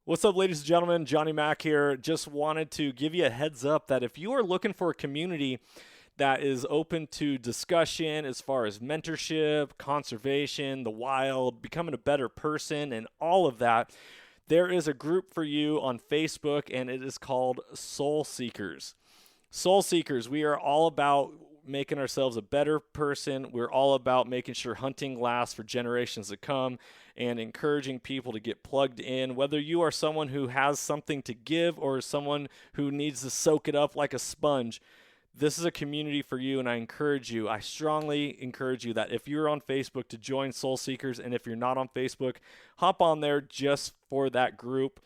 What's up, ladies and gentlemen? Johnny Mack here. Just wanted to give you a heads up that if you are looking for a community that is open to discussion as far as mentorship, conservation, the wild, becoming a better person, and all of that, there is a group for you on Facebook, and it is called Soul Seekers. Soul Seekers, we are all about making ourselves a better person. We're all about making sure hunting lasts for generations to come and encouraging people to get plugged in. Whether you are someone who has something to give or someone who needs to soak it up like a sponge, this is a community for you, and I strongly encourage you that if you're on Facebook to join Soul Seekers, and if you're not on Facebook, hop on there just for that group.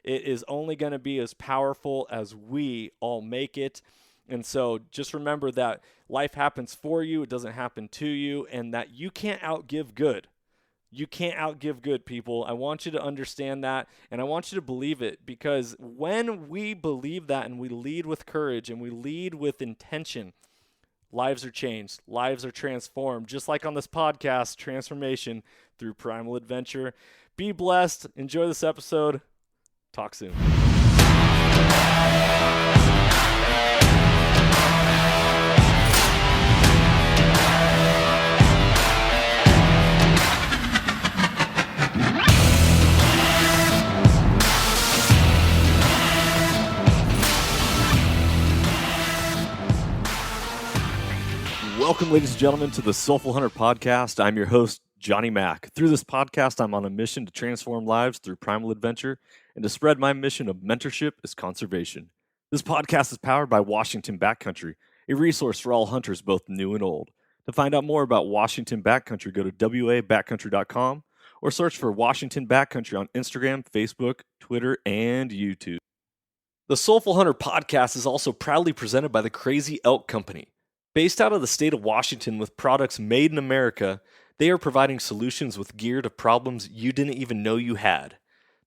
It is only going to be as powerful as we all make it. And so just remember that life happens for you, it doesn't happen to you, and that you can't outgive good. You can't outgive good, people. I want you to understand that, and I want you to believe it, because when we believe that and we lead with courage and we lead with intention, lives are changed, lives are transformed, just like on this podcast, transformation through primal adventure. Be blessed. Enjoy this episode. Talk soon. Welcome, ladies and gentlemen, to the Soulful Hunter Podcast. I'm your host, Johnny Mack. Through this podcast, I'm on a mission to transform lives through primal adventure and to spread my mission of mentorship as conservation. This podcast is powered by Washington Backcountry, a resource for all hunters, both new and old. To find out more about Washington Backcountry, go to wabackcountry.com or search for Washington Backcountry on Instagram, Facebook, Twitter, and YouTube. The Soulful Hunter Podcast is also proudly presented by the Crazy Elk Company. Based out of the state of Washington with products made in America, they are providing solutions with gear to problems you didn't even know you had.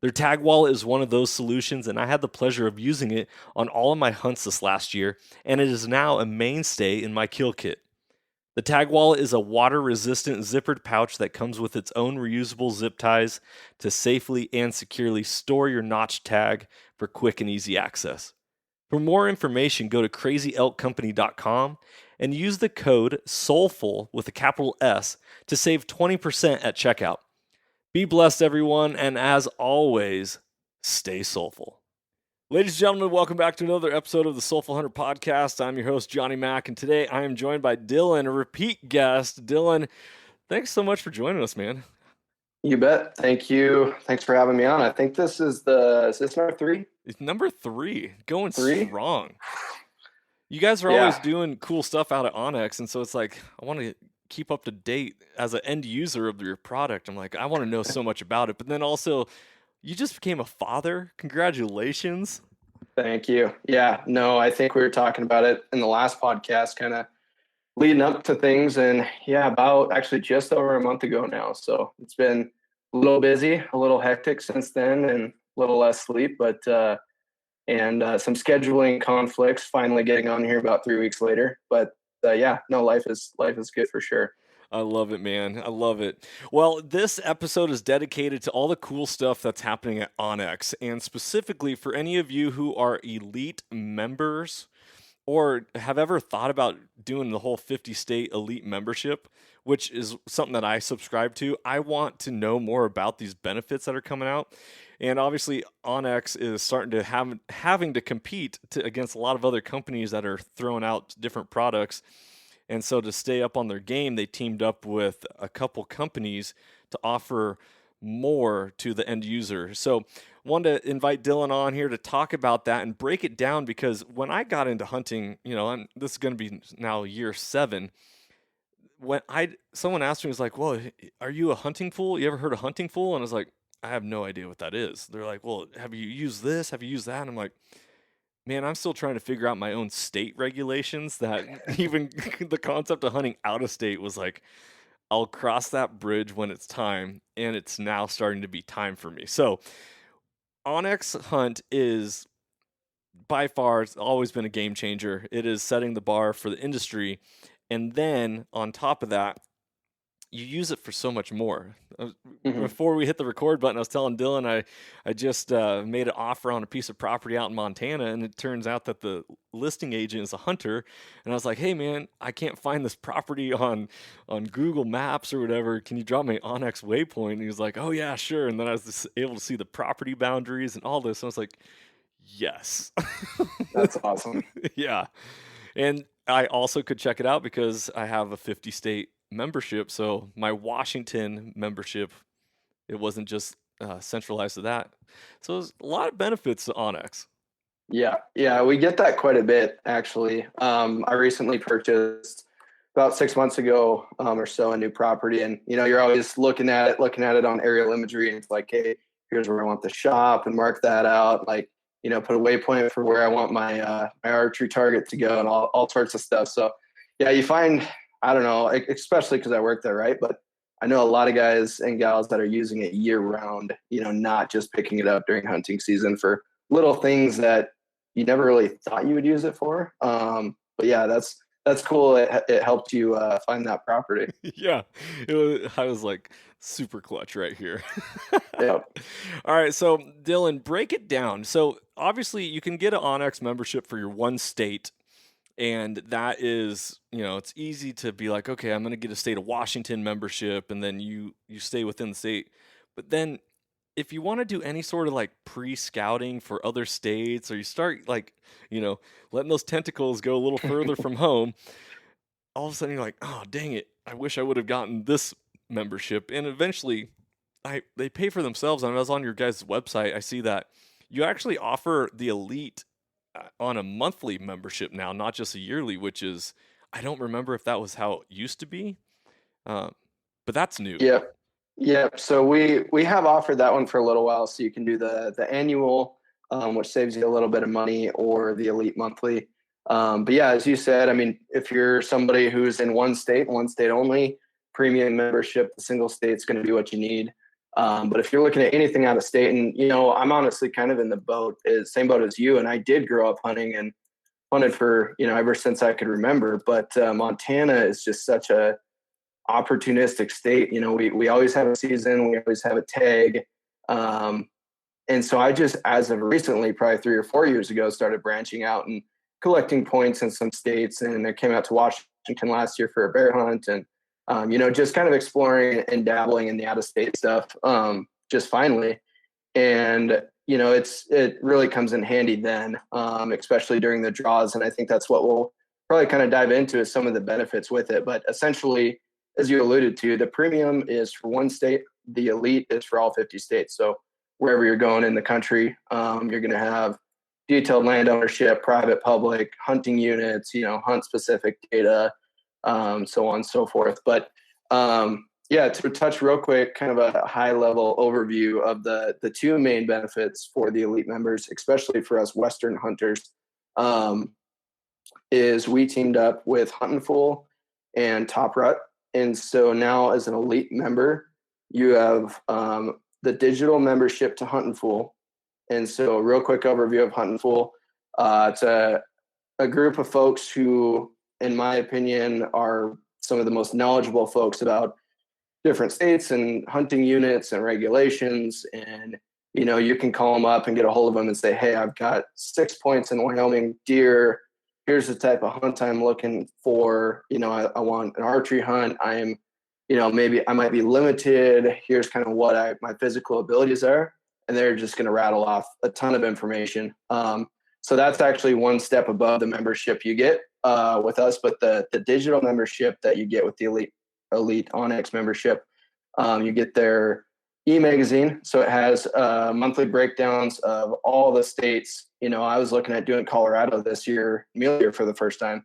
Their tag wallet is one of those solutions, and I had the pleasure of using it on all of my hunts this last year, and it is now a mainstay in my kill kit. The tag wallet is a water-resistant zippered pouch that comes with its own reusable zip ties to safely and securely store your notch tag for quick and easy access. For more information, go to crazyelkcompany.com and use the code SOULFUL with a capital S to save 20% at checkout. Be blessed, everyone, and as always, stay soulful. Ladies and gentlemen, welcome back to another episode of the Soulful Hunter Podcast. I'm your host, Johnny Mack, and today I am joined by Dylan, a repeat guest. Dylan, thanks so much for joining us, man. You bet. Thank you. Thanks for having me on. I think is this number 3? It's number 3, going 3? strong. You guys are always doing cool stuff out at OnX, and so it's like, I want to keep up to date as an end user of your product. I'm like, I want to know so much about it. But then also, you just became a father. Congratulations. Thank you. Yeah, no, I think we were talking about it in the last podcast, kind of leading up to things. And yeah, about actually just over a month ago now. So it's been a little busy, a little hectic since then, and a little less sleep, but and some scheduling conflicts finally getting on here about 3 weeks later. But yeah, no, life is good for sure. I love it, man. I love it. Well, this episode is dedicated to all the cool stuff that's happening at OnX, and specifically for any of you who are elite members or have ever thought about doing the whole 50-state elite membership, which is something that I subscribe to. I want to know more about these benefits that are coming out. And obviously, OnX is starting to having to compete against a lot of other companies that are throwing out different products. And so to stay up on their game, they teamed up with a couple companies to offer more to the end user. So wanted to invite Dylan on here to talk about that and break it down, because when I got into hunting, and this is going to be now year 7, when someone asked me, was like, well, are you a hunting fool? You ever heard of hunting fool? And I was like, I have no idea what that is. They're like, well, have you used this? Have you used that? And I'm like, man, I'm still trying to figure out my own state regulations, that even the concept of hunting out of state was like, I'll cross that bridge when it's time, and it's now starting to be time for me. So OnX Hunt is by far, it's always been a game changer. It is setting the bar for the industry. And then on top of that, you use it for so much more. Hmm. Before we hit the record button, I was telling Dylan I just made an offer on a piece of property out in Montana, and it turns out that the listing agent is a hunter. And I was like, "Hey, man, I can't find this property on Google Maps or whatever. Can you drop me OnX waypoint?" And he was like, "Oh yeah, sure." And then I was just able to see the property boundaries and all this. And I was like, "Yes, That's awesome. yeah." And I also could check it out because I have a 50 state membership. So my Washington membership, it wasn't just centralized to that. So there's a lot of benefits to OnX. Yeah, we get that quite a bit actually. I recently purchased about 6 months ago or so a new property, and you're always looking at it on aerial imagery, and it's like, hey, here's where I want the shop, and mark that out, like put a waypoint for where I want my archery target to go, and all sorts of stuff. So yeah, you find, I don't know, especially because I work there, right? But I know a lot of guys and gals that are using it year round, not just picking it up during hunting season for little things that you never really thought you would use it for. But yeah, that's cool. It helped you find that property. Yeah, I was like super clutch right here. Yeah. All right, so Dylan, break it down. So obviously, you can get an OnX membership for your one state, and that is, it's easy to be like, okay, I'm going to get a state of Washington membership, and then you stay within the state. But then if you want to do any sort of like pre-scouting for other states, or you start like, letting those tentacles go a little further from home, all of a sudden you're like, oh, dang it, I wish I would have gotten this membership. And eventually they pay for themselves. And I was on your guys' website, I see that you actually offer the elite on a monthly membership now, not just a yearly, which is, I don't remember if that was how it used to be, uh, but that's new. Yeah. Yeah. So we have offered that one for a little while. So you can do the annual, which saves you a little bit of money, or the elite monthly. But yeah, as you said, I mean, if you're somebody who's in one state only, premium membership, the single state's going to be what you need. But if you're looking at anything out of state, and I'm honestly kind of in the same boat as you, and I did grow up hunting and hunted for ever since I could remember. But Montana is just such a opportunistic state. We always have a season, we always have a tag. And so I just, as of recently, probably 3 or 4 years ago, started branching out and collecting points in some states. And I came out to Washington last year for a bear hunt, and just kind of exploring and dabbling in the out of state stuff, just finally. And it really comes in handy then, especially during the draws. And I think that's what we'll probably kind of dive into, is some of the benefits with it. But essentially, as you alluded to, the premium is for one state, the elite is for all 50 states. So wherever you're going in the country, you're going to have detailed land ownership, private, public, hunting units, hunt specific data, so on and so forth. But yeah, to touch real quick, kind of a high level overview of the two main benefits for the elite members, especially for us Western hunters, is we teamed up with Huntin' Fool and Top Rut. And so now, as an elite member, you have the digital membership to Huntin' Fool. And so, a real quick overview of Huntin' Fool. It's a group of folks who, in my opinion, are some of the most knowledgeable folks about different states and hunting units and regulations. And you can call them up and get a hold of them and say, hey, I've got 6 points in Wyoming deer. Here's the type of hunt I'm looking for. I want an archery hunt. I'm, maybe I might be limited. Here's kind of what my physical abilities are. And they're just going to rattle off a ton of information. So that's actually one step above the membership you get with us. But the digital membership that you get with the elite OnX membership, you get their e-magazine. So it has monthly breakdowns of all the states. I was looking at doing Colorado this year, mule year, for the first time.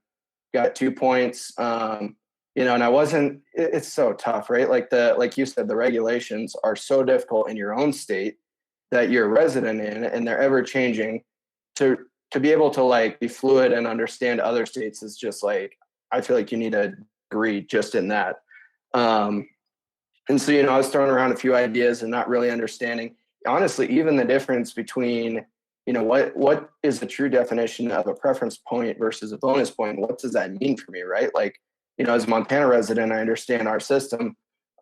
Got 2 points. And I wasn't. It's so tough, right? Like you said, the regulations are so difficult in your own state that you're a resident in, and they're ever changing. To be able to like be fluid and understand other states is just like, I feel like you need a degree just in that. And so, I was throwing around a few ideas and not really understanding, honestly, even the difference between, what is the true definition of a preference point versus a bonus point? What does that mean for me, right? Like, as a Montana resident, I understand our system,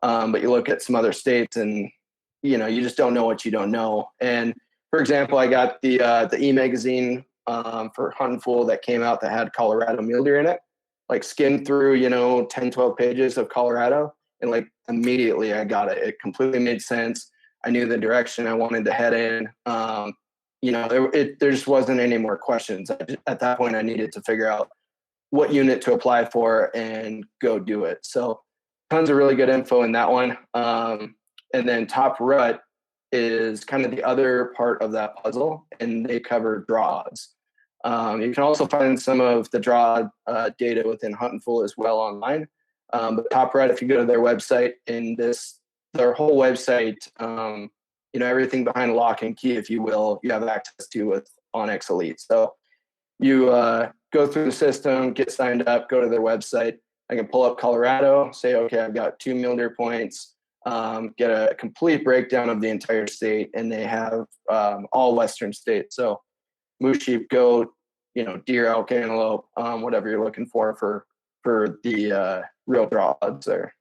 But you look at some other states and, you just don't know what you don't know. And for example, I got the e-magazine for Hunting Fool that came out that had Colorado mule deer in it, like skimmed through, 10, 12 pages of Colorado. And like immediately I got it. It completely made sense. I knew the direction I wanted to head in. There just wasn't any more questions. At that point, I needed to figure out what unit to apply for and go do it. So tons of really good info in that one. And then Top Rut is kind of the other part of that puzzle, and they cover draw odds. You can also find some of the draw data within Hunting Fool as well online. But Top Rut, if you go to their website, their whole website, everything behind lock and key, if you will, you have access to with OnX Elite. So you go through the system, get signed up, go to their website. I can pull up Colorado, say, okay, I've got 2 mule deer points, get a complete breakdown of the entire state, and they have all Western states. So moose, sheep, goat, deer, elk, antelope, whatever you're looking for the real draw odds there.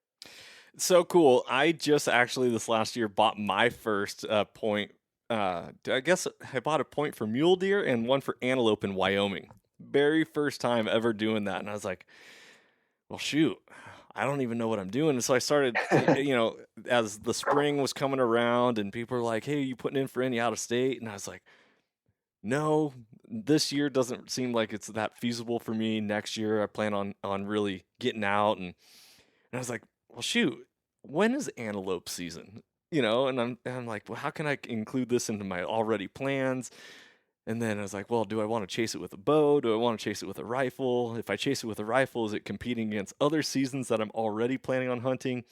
So cool. I just actually this last year bought my first point. I guess I bought a point for mule deer and one for antelope in Wyoming. Very first time ever doing that. And I was like, well, shoot, I don't even know what I'm doing. And so I started, as the spring was coming around and people were like, hey, are you putting in for any out of state? And I was like, no, this year doesn't seem like it's that feasible for me. Next year, I plan on really getting out. And I was like, well, shoot, when is antelope season? And I'm like, well, how can I include this into my already plans? And then I was like, well, do I want to chase it with a bow? Do I want to chase it with a rifle? If I chase it with a rifle, is it competing against other seasons that I'm already planning on hunting?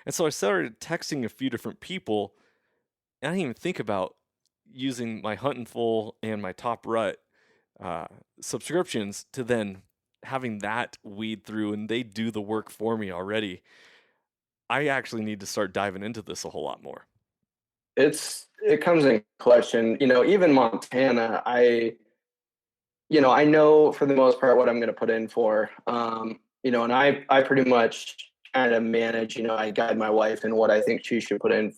And so I started texting a few different people, and I didn't even think about using my Hunting Fool and my Top Rut subscriptions to then having that weed through, and they do the work for me already. I actually need to start diving into this a whole lot more. It comes in question, even Montana, I know for the most part what I'm going to put in for, and I pretty much kind of manage, I guide my wife in what I think she should put in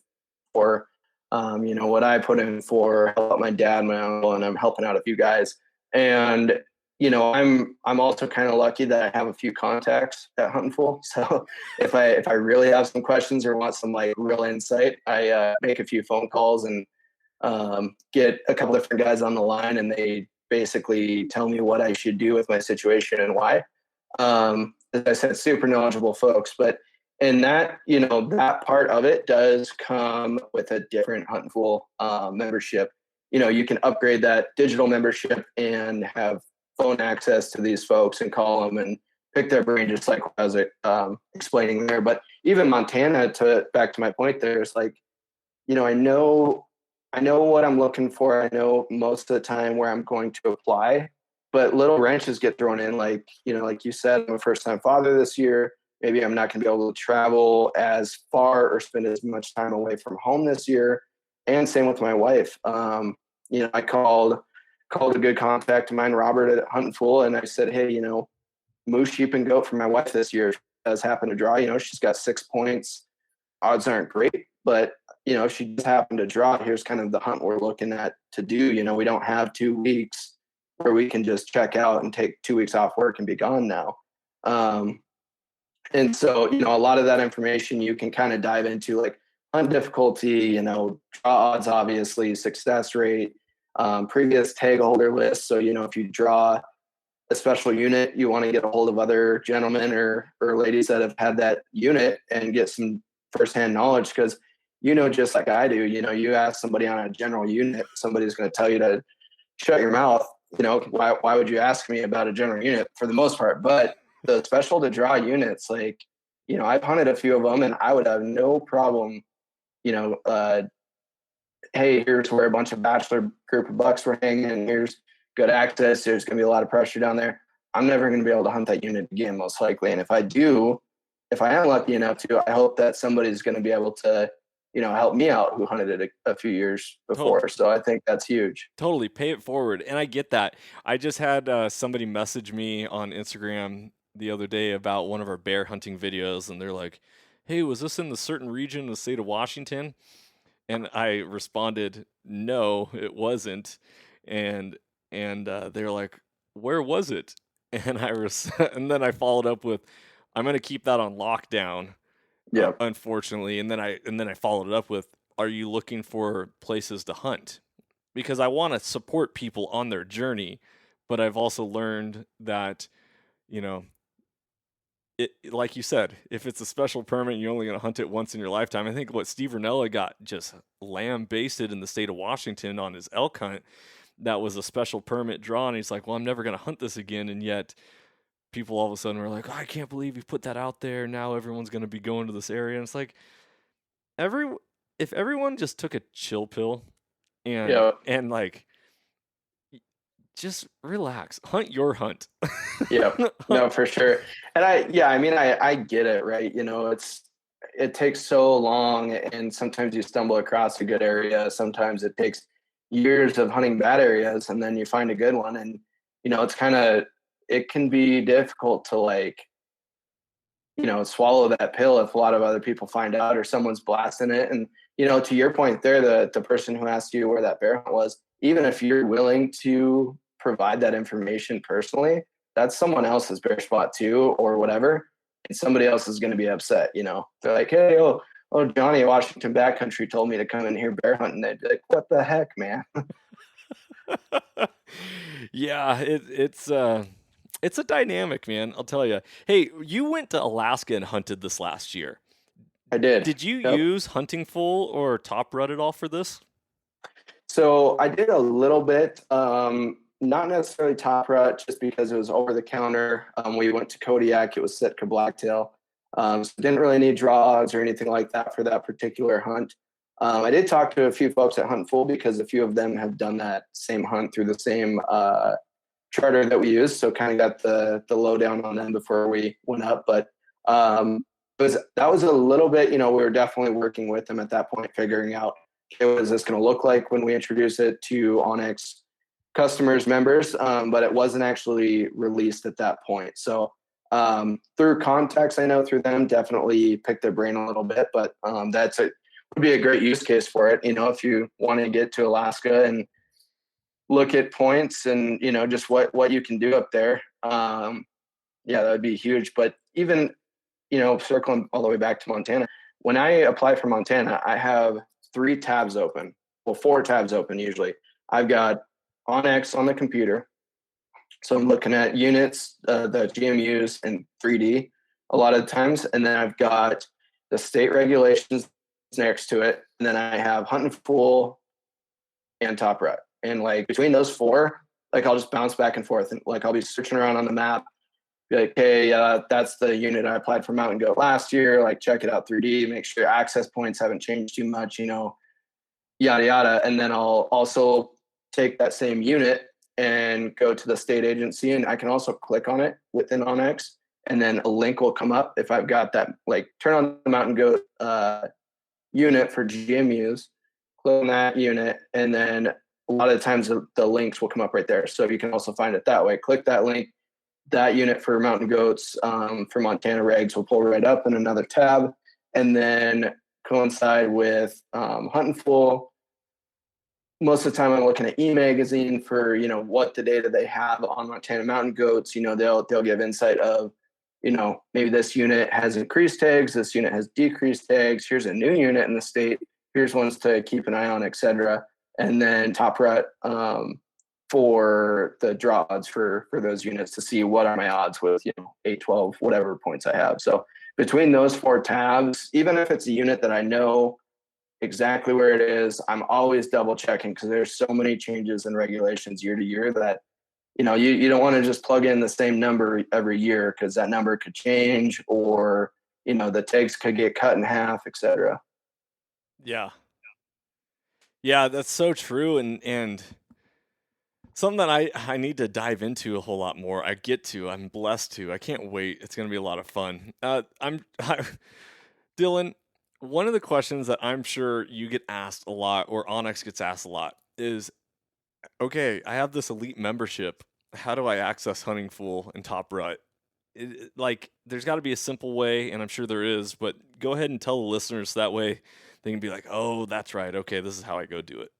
for, what I put in for, help out my dad, my uncle, and I'm helping out a few guys. And I'm also kind of lucky that I have a few contacts at Hunting Fool. So if I really have some questions or want some like real insight, I make a few phone calls and get a couple different guys on the line, and they basically tell me what I should do with my situation and why. As I said, super knowledgeable folks, but in that, that part of it does come with a different Hunting Fool membership. You can upgrade that digital membership and have phone access to these folks and call them and pick their brain, just like I was explaining there. But even Montana, back to my point there, is like, I know what I'm looking for. I know most of the time where I'm going to apply, but little wrenches get thrown in. Like, like you said, I'm a first-time father this year. Maybe I'm not going to be able to travel as far or spend as much time away from home this year. And same with my wife. I called a good contact of mine, Robert at Hunting Fool, and I said, hey, moose, sheep, and goat for my wife this year does happen to draw. She's got 6 points. Odds aren't great, but if she just happened to draw, here's kind of the hunt we're looking at to do. We don't have 2 weeks where we can just check out and take 2 weeks off work and be gone now. And so, a lot of that information you can kind of dive into, like hunt difficulty, draw odds, obviously, success rate, previous tag holder list. So, if you draw a special unit, you want to get a hold of other gentlemen or ladies that have had that unit and get some firsthand knowledge, because just like I do, you ask somebody on a general unit, somebody's going to tell you to shut your mouth. Why would you ask me about a general unit for the most part? But the special to draw units, like, I've hunted a few of them, and I would have no problem, hey, here's where a bunch of bachelor group of bucks were hanging, and here's good access. There's going to be a lot of pressure down there. I'm never going to be able to hunt that unit again, most likely. And if I am lucky enough to, I hope that somebody's going to be able to, help me out who hunted it a few years before. Totally. So I think that's huge. Totally. Pay it forward. And I get that. I just had somebody message me on Instagram the other day about one of our bear hunting videos, and they're like, hey, was this in the certain region in the state of Washington? And I responded, no, it wasn't. And they're like, where was it? And and then I followed up with, I'm going to keep that on lockdown, Yep. unfortunately. And then I followed it up with, are you looking for places to hunt? Because I want to support people on their journey, but I've also learned that, you know, it, like you said, if it's a special permit and you're only going to hunt it once in your lifetime. I think what Steve Ranella got just lambasted in the state of Washington on his elk hunt, that was a special permit drawn. He's like, well, I'm never going to hunt this again. And yet people all of a sudden were like, oh, I can't believe you put that out there. Now everyone's going to be going to this area. And it's like, every if everyone just took a chill pill and Yep. like just relax, hunt your hunt. Yep. No, for sure. And I mean, I get it, right? You know, it takes so long, and sometimes you stumble across a good area. Sometimes it takes years of hunting bad areas, and then you find a good one. And, you know, it can be difficult to like, you know, swallow that pill if a lot of other people find out or someone's blasting it. And, you know, to your point there, the person who asked you where that bear hunt was, even if you're willing to provide that information personally, that's someone else's bear spot too, or whatever. And somebody else is going to be upset. You know, they're like, hey, Johnny Washington Backcountry told me to come in here bear hunting. They'd be like, what the heck, man? Yeah, it's a dynamic, man. I'll tell you. Hey, you went to Alaska and hunted this last year. I did. Did you Yep. use Hunting Fool or Top Rut at all for this? So I did a little bit, not necessarily top rut, just because it was over the counter. We went to Kodiak; it was Sitka blacktail, so didn't really need draws or anything like that for that particular hunt. I did talk to a few folks at Hunt Full because a few of them have done that same hunt through the same charter that we used, so kind of got the lowdown on them before we went up. But that was a little bit, you know, we were definitely working with them at that point, figuring out what is this going to look like when we introduce it to OnX customers, members, but it wasn't actually released at that point. So through contacts, I know through them, definitely pick their brain a little bit, but would be a great use case for it. You know, if you want to get to Alaska and look at points and, you know, just what you can do up there. Yeah, that would be huge. But even, you know, circling all the way back to Montana, when I apply for Montana, I have 3 tabs open. Well, 4 tabs open usually. I've got OnX on the computer. So I'm looking at units, the GMUs in 3D a lot of times. And then I've got the state regulations next to it. And then I have Hunt and Fool and Top Rut. And like between those 4, like I'll just bounce back and forth. And like I'll be searching around on the map, be like, hey, that's the unit I applied for Mountain Goat last year. Like check it out 3D, make sure access points haven't changed too much, you know, yada, yada. And then I'll also take that same unit and go to the state agency, and I can also click on it within OnX, and then a link will come up if I've got that, like turn on the Mountain Goat unit for GMUs, click on that unit, and then a lot of the times the links will come up right there. So you can also find it that way. Click that link, that unit for Mountain Goats for Montana regs will pull right up in another tab, and then coincide with Hunt and Full. Most of the time I'm looking at e-magazine for, you know, what the data they have on Montana Mountain Goats. You know, they'll give insight of, you know, maybe this unit has increased tags, this unit has decreased tags, here's a new unit in the state, here's ones to keep an eye on, etc. And then Top Rut for the draw odds for those units to see what are my odds with, you know, 8, 12, whatever points I have. So between those 4 tabs, even if it's a unit that I know exactly where it is, I'm always double checking because there's so many changes and regulations year to year that, you know, you don't want to just plug in the same number every year because that number could change, or, you know, the tags could get cut in half, etc. Yeah. Yeah, that's so true, and something that I need to dive into a whole lot more. I'm blessed to. I can't wait. It's going to be a lot of fun. Dylan, one of the questions that I'm sure you get asked a lot, or OnX gets asked a lot, is, okay, I have this elite membership. How do I access Hunting Fool and Top Rut? like there's got to be a simple way, and I'm sure there is, but go ahead and tell the listeners that way they can be like, oh, that's right. Okay, this is how I go do it.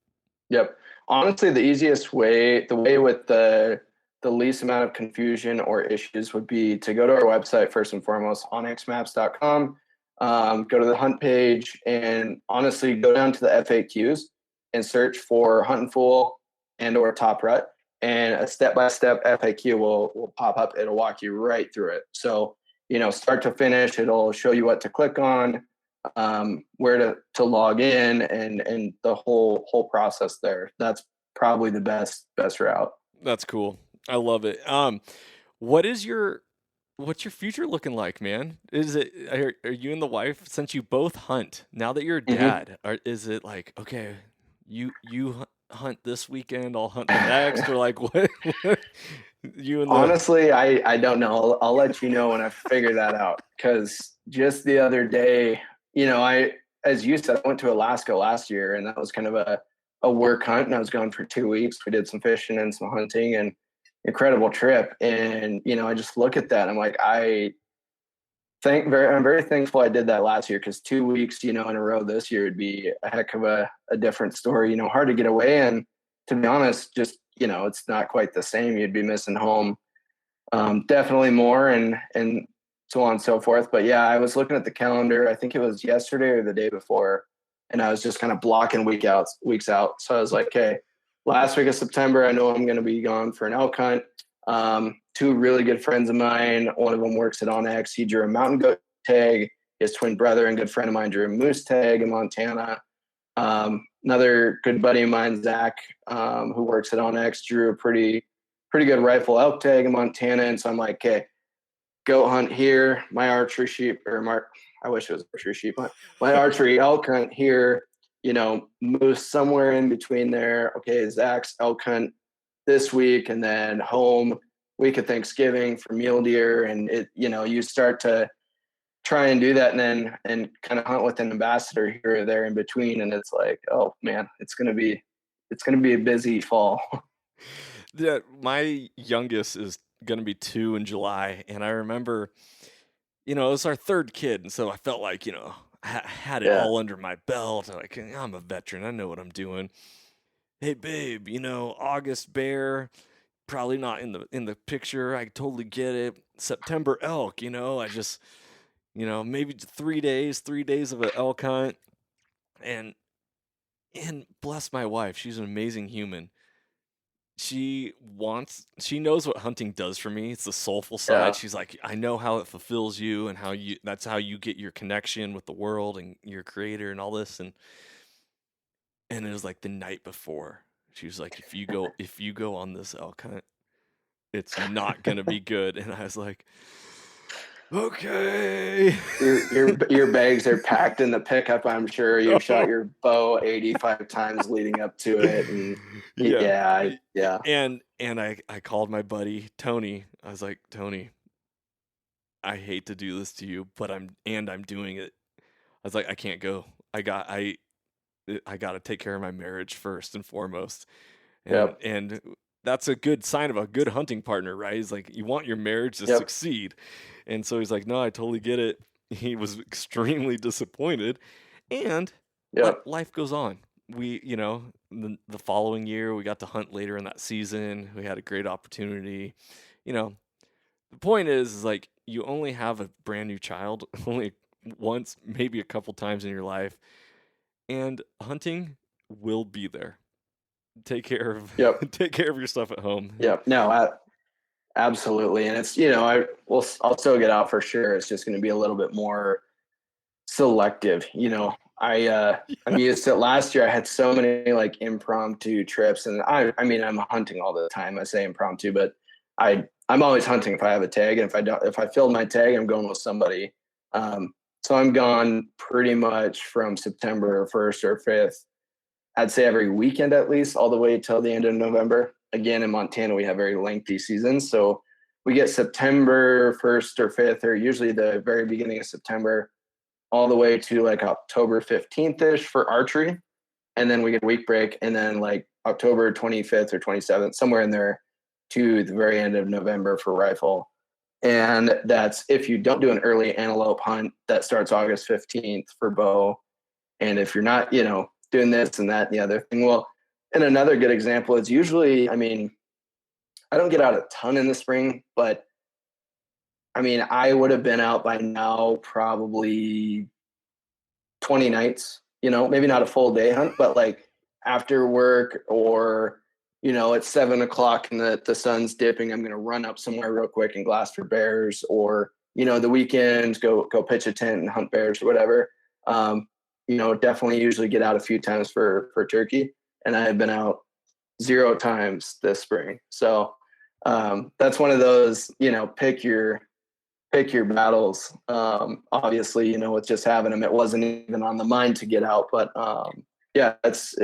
Yep. Honestly, the easiest way, the way with the least amount of confusion or issues would be to go to our website first and foremost, onxmaps.com. Go to the hunt page and honestly go down to the FAQs and search for hunt and fool and or top rut, and a step-by-step FAQ will pop up. It'll walk you right through it. So, start to finish, it'll show you what to click on, where to log in, and the whole process there. That's probably the best route. That's cool. I love it. What's your future looking like, man? Are you and the wife, since you both hunt, now that you're a dad, is it like, okay, you hunt this weekend, I'll hunt the next, or like what you and the Honestly, I don't know. I'll let you know when I figure that out. Because just the other day, as you said, I went to Alaska last year, and that was kind of a work hunt, and I was gone for 2 weeks. We did some fishing and some hunting, and incredible trip. And I just look at that, I'm like, I'm very thankful I did that last year, because 2 weeks, in a row this year would be a heck of a different story. Hard to get away, and to be honest, just it's not quite the same. You'd be missing home, definitely more, and so on and so forth. But yeah, I was looking at the calendar. I think it was yesterday or the day before, and I was just kind of blocking weeks out. So I was like, okay, last week of September, I know I'm going to be gone for an elk hunt. Two really good friends of mine, one of them works at OnX. He drew a mountain goat tag. His twin brother and good friend of mine drew a moose tag in Montana. Another good buddy of mine, Zach, who works at OnX, drew a pretty good rifle elk tag in Montana. And so I'm like, okay, goat hunt here. My archery sheep, I wish it was archery sheep. My archery elk hunt here. Moose somewhere in between there. Okay, Zach's elk hunt this week, and then home week of Thanksgiving for mule deer. And you start to try and do that, and kind of hunt with an ambassador here or there in between, and it's like, oh man, it's gonna be a busy fall. Yeah, my youngest is gonna be 2 in July, and I remember, it was our third kid, and so I felt like, I had it all under my belt. Like, I'm a veteran, I know what I'm doing. Hey babe, August bear, probably not in the picture. I totally get it. September elk, I just, maybe 3 days of an elk hunt, and bless my wife, she's an amazing human. She knows what hunting does for me. It's the soulful side. Yeah. She's like, I know how it fulfills you, and that's how you get your connection with the world and your creator and all this. And it was like the night before, she was like, if you go on this elk hunt, it's not gonna be good. And I was like, okay. Your bags are packed in the pickup. I'm sure you've shot your bow 85 times leading up to it, and yeah. And I called my buddy Tony. I was like, Tony, I hate to do this to you, but I'm doing it. I was like, I can't go. I got to take care of my marriage first and foremost. And that's a good sign of a good hunting partner, right? He's like, you want your marriage to succeed. And so he's like, no, I totally get it. He was extremely disappointed. But life goes on. We, the following year, we got to hunt later in that season. We had a great opportunity. The point is like, you only have a brand new child only once, maybe a couple times in your life. And hunting will be there. Take care of your stuff at home. Yep. No, absolutely. And it's, I'll still get out for sure. It's just going to be a little bit more selective. I'm used to it. Last year I had so many like impromptu trips, and I'm hunting all the time. I say impromptu, but I'm always hunting if I have a tag, and if I filled my tag, I'm going with somebody. So I'm gone pretty much from September 1st or 5th. I'd say every weekend at least, all the way till the end of November. Again, in Montana, we have very lengthy seasons. So we get September 1st or 5th, or usually the very beginning of September, all the way to like October 15th-ish for archery. And then we get a week break, and then like October 25th or 27th, somewhere in there, to the very end of November for rifle. And that's if you don't do an early antelope hunt that starts August 15th for bow. And if you're not, doing this and that and the other thing. Well, and another good example is usually, I mean, I don't get out a ton in the spring, but I mean, I would have been out by now probably 20 nights, maybe not a full day hunt, but like after work or, at 7 o'clock and the sun's dipping, I'm going to run up somewhere real quick and glass for bears, or, the weekends, go pitch a tent and hunt bears or whatever. Definitely usually get out a few times for turkey. And I have been out 0 times this spring. So that's one of those, pick your battles. Obviously, with just having them, it wasn't even on the mind to get out, but yeah, it's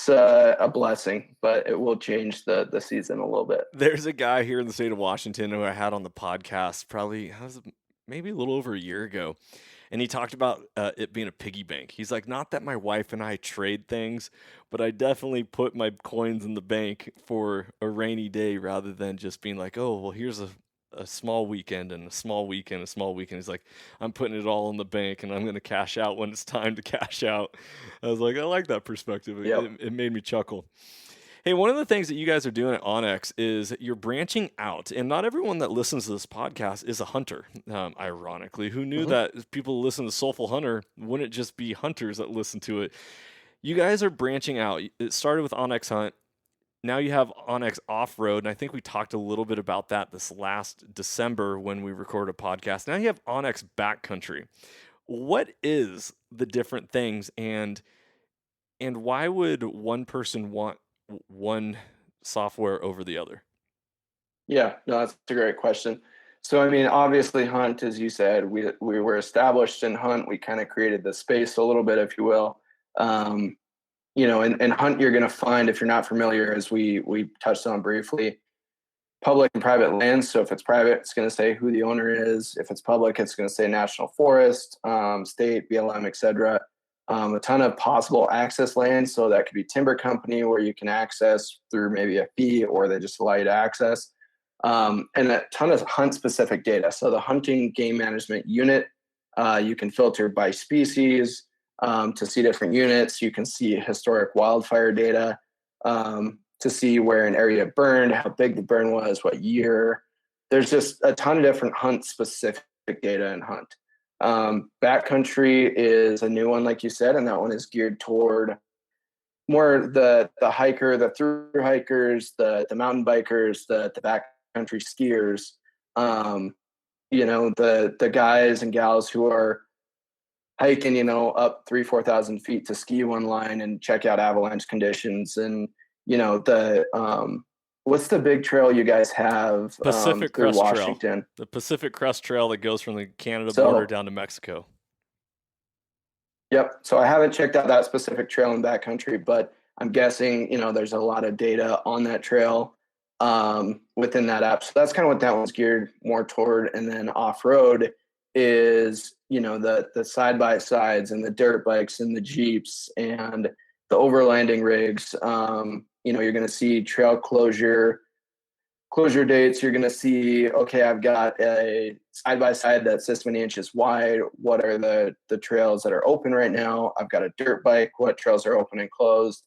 a blessing, but it will change the season a little bit. There's a guy here in the state of Washington who I had on the podcast maybe a little over a year ago. And he talked about it being a piggy bank. He's like, not that my wife and I trade things, but I definitely put my coins in the bank for a rainy day rather than just being like, oh, well, here's a small weekend and a small weekend, a small weekend. He's like, I'm putting it all in the bank and I'm going to cash out when it's time to cash out. I was like, I like that perspective. Yep. It made me chuckle. Hey, one of the things that you guys are doing at OnX is you're branching out, and not everyone that listens to this podcast is a hunter, ironically. Who knew that people who listen to Soulful Hunter wouldn't just be hunters that listen to it? You guys are branching out. It started with OnX Hunt. Now you have OnX Off-Road, and I think we talked a little bit about that this last December when we recorded a podcast. Now you have OnX Backcountry. What is the different things, and why would one person want one software over the other? Yeah, no, that's a great question. So, I mean, obviously Hunt, as you said, we were established in Hunt. We kind of created the space a little bit, if you will. In Hunt, you're going to find, if you're not familiar, as we touched on briefly, public and private lands. So if it's private, it's going to say who the owner is. If it's public, it's going to say national forest, state, BLM, etc. A ton of possible access lands. So that could be timber company where you can access through maybe a fee, or they just allow you to access. And a ton of hunt specific data. So the hunting game management unit, you can filter by species to see different units. You can see historic wildfire data to see where an area burned, how big the burn was, what year. There's just a ton of different hunt specific data in Hunt. Backcountry is a new one, like you said, and that one is geared toward more the hiker, the through hikers, the mountain bikers, the backcountry skiers. The guys and gals who are hiking, up 3,000-4,000 feet to ski one line and check out avalanche conditions, and what's the big trail you guys have? Pacific Crest Washington. Trail. The Pacific Crest Trail that goes from the Canada border down to Mexico. Yep. So I haven't checked out that specific trail in backcountry, but I'm guessing, there's a lot of data on that trail within that app. So that's kind of what that one's geared more toward. And then off-road is, the side-by-sides and the dirt bikes and the Jeeps and the overlanding rigs. You're going to see trail closure dates. You're going to see, okay, I've got a side-by-side that's this many inches wide. What are the trails that are open right now? I've got a dirt bike. What trails are open and closed?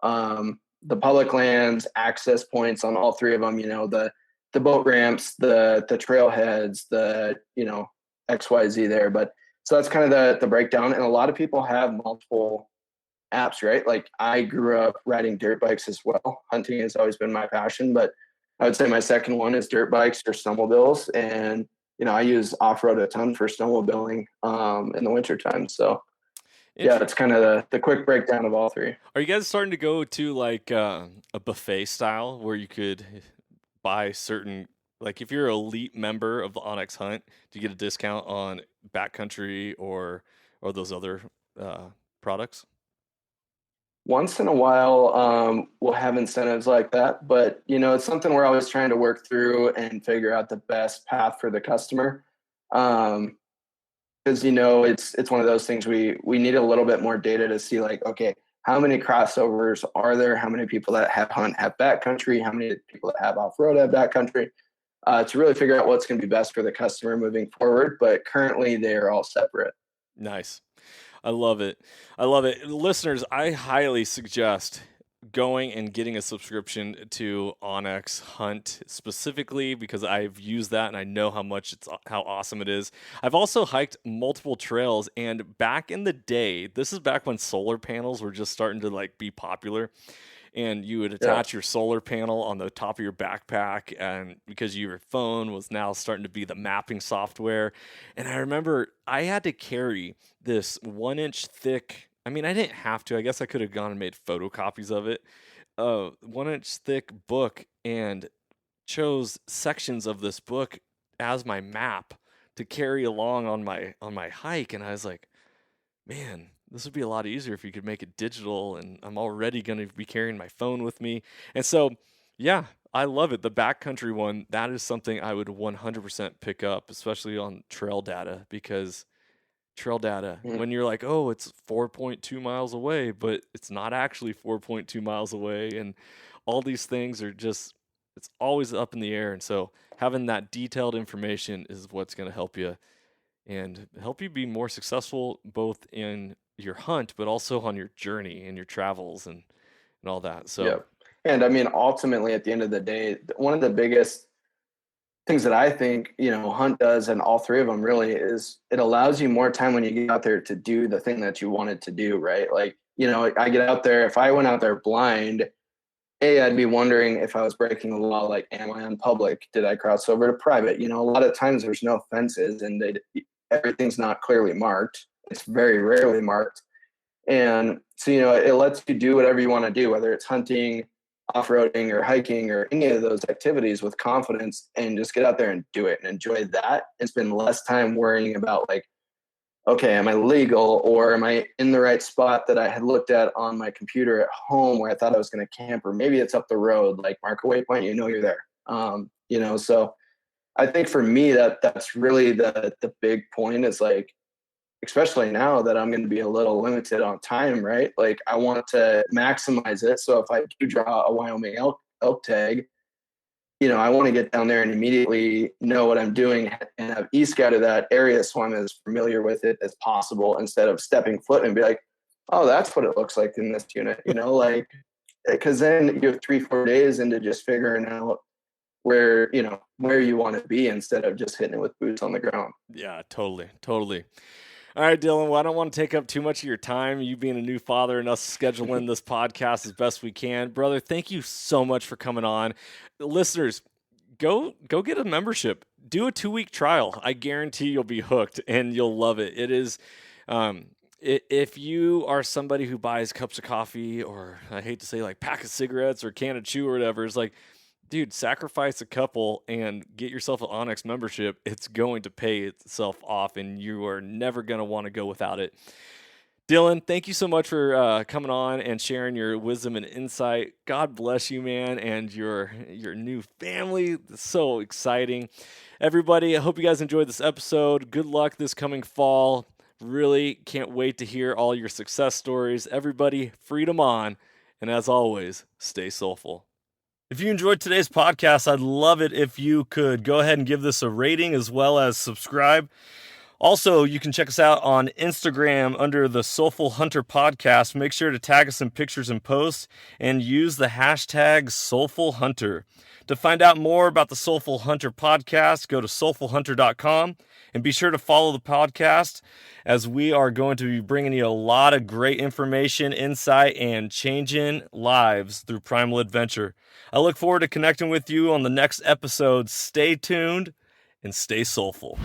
The public lands, access points on all three of them, the boat ramps, the trailheads, the, XYZ there. But so that's kind of the breakdown. And a lot of people have multiple apps, right? Like I grew up riding dirt bikes as well. Hunting has always been my passion, but I would say my second one is dirt bikes or snowmobiles. And, I use off-road a ton for snowmobiling in the wintertime. So yeah, that's kind of the quick breakdown of all three. Are you guys starting to go to like a buffet style where you could buy certain, like if you're an elite member of the OnX Hunt, do you get a discount on Backcountry or those other products? Once in a while, we'll have incentives like that, but it's something we're always trying to work through and figure out the best path for the customer. Because it's one of those things we need a little bit more data to see, like, okay, how many crossovers are there? How many people that have Hunt have Backcountry? How many people that have off-road have Backcountry? to really figure out what's going to be best for the customer moving forward. But currently, they are all separate. Nice. I love it. I love it. Listeners, I highly suggest going and getting a subscription to OnX Hunt specifically because I've used that and I know how awesome it is. I've also hiked multiple trails, and back in the day, this is back when solar panels were just starting to like be popular, and you would attach your solar panel on the top of your backpack, and because your phone was now starting to be the mapping software. And I remember I had to carry this 1 inch thick, I mean, I didn't have to, I guess I could have gone and made photocopies of it, 1 inch thick book, and chose sections of this book as my map to carry along on my hike. And I was like, man, this would be a lot easier if you could make it digital, and I'm already going to be carrying my phone with me. And so, yeah, I love it. The backcountry one, that is something I would 100% pick up, especially on trail data, because trail data, when you're like, oh, it's 4.2 miles away, but it's not actually 4.2 miles away. And all these things are just, it's always up in the air. And so having that detailed information is what's going to help you and help you be more successful both in your hunt, but also on your journey and your travels and all that. So, yeah. And I mean, ultimately, at the end of the day, one of the biggest things that I think, Hunt does, and all three of them really, is it allows you more time when you get out there to do the thing that you wanted to do, right? Like, I get out there, if I went out there blind, I'd be wondering if I was breaking the law. Like, am I on public? Did I cross over to private? A lot of times there's no fences and everything's not clearly marked. It's very rarely marked. And so, it lets you do whatever you want to do, whether it's hunting, off-roading, or hiking, or any of those activities with confidence, and just get out there and do it and enjoy that and spend less time worrying about like, okay, am I legal, or am I in the right spot that I had looked at on my computer at home where I thought I was going to camp, or maybe it's up the road, like mark a waypoint, you're there. So I think for me that's really the big point, is like, especially now that I'm going to be a little limited on time, right? Like, I want to maximize it. So if I do draw a Wyoming elk tag, I want to get down there and immediately know what I'm doing and have e-scouted that area so I'm as familiar with it as possible, instead of stepping foot and be like, oh, that's what it looks like in this unit, like, because then you're 3-4 days into just figuring out where you want to be, instead of just hitting it with boots on the ground. Yeah, totally. All right, Dylan, well, I don't want to take up too much of your time, you being a new father and us scheduling this podcast as best we can. Brother, thank you so much for coming on. Listeners, go get a membership. Do a 2-week trial. I guarantee you'll be hooked and you'll love it. It is, if you are somebody who buys cups of coffee, or I hate to say like pack of cigarettes or can of chew or whatever, it's like, dude, sacrifice a couple and get yourself an OnX membership. It's going to pay itself off, and you are never going to want to go without it. Dylan, thank you so much for coming on and sharing your wisdom and insight. God bless you, man, and your new family. It's so exciting. Everybody, I hope you guys enjoyed this episode. Good luck this coming fall. Really can't wait to hear all your success stories. Everybody, freedom on. And as always, stay soulful. If you enjoyed today's podcast, I'd love it if you could go ahead and give this a rating as well as subscribe. Also, you can check us out on Instagram under the Soulful Hunter Podcast. Make sure to tag us in pictures and posts and use the hashtag Soulful Hunter. To find out more about the Soulful Hunter Podcast, go to soulfulhunter.com and be sure to follow the podcast, as we are going to be bringing you a lot of great information, insight, and changing lives through primal adventure. I look forward to connecting with you on the next episode. Stay tuned and stay soulful.